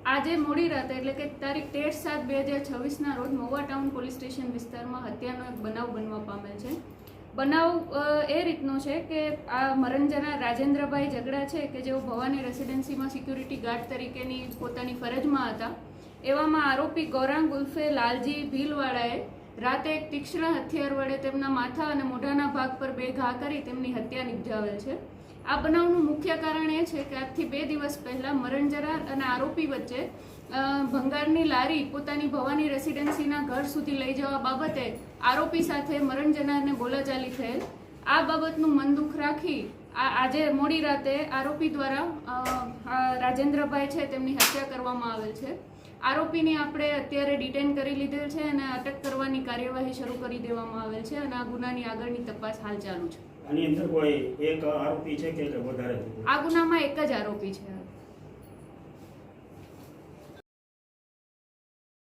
આજે મોડી રાતે એટલે કે તારીખ 13/7/2026 રોજ મહુવા ટાઉન પોલીસ સ્ટેશન વિસ્તારમાં હત્યાનો એક બનાવ બનવા પામેલ છે. બનાવ એ રીતનો છે કે આ મરંજાના રાજેન્દ્રભાઈ ઝઘડા છે કે જેઓ ભવાની રેસિડેન્સીમાં સિક્યુરિટી ગાર્ડ તરીકેની પોતાની ફરજમાં હતા. એવામાં આરોપી ગૌરાંગ ઉલ્ફે લાલજી ભીલવાળાએ રાતે એક તીક્ષ્ણ હથિયાર વડે તેમના માથા અને મોઢાના ભાગ પર 2 ઘા કરી તેમની હત્યા નિપજાવેલ છે. આ બનાવનું મુખ્ય કારણ એ છે કે આજથી 2 દિવસ પહેલા મરંજરા અને આરોપી વચ્ચે ભંગારની લારી પોતાની ભવાની રેસિડેન્સીના ઘર સુધી લઈ જવા બાબતે આરોપી સાથે મરંજનાને બોલાચાલી થયેલ. આ બાબતનું મન દુઃખ રાખી આજે મોડી રાતે આરોપી દ્વારા રાજેન્દ્રભાઈ છે તેમની હત્યા કરવામાં આવેલ છે. આરોપીની આપણે અત્યારે ડિટેન કરી લીધેલ છે અને અટક કરવાની કાર્યવાહી શરૂ કરી દેવામાં આવેલ છે અને આ ગુનાની આગળની તપાસ હાલ ચાલુ છે. આની અંદર કોઈ એક આરોપી છે કે વધારે? આ ગુનામાં એક જ આરોપી છે.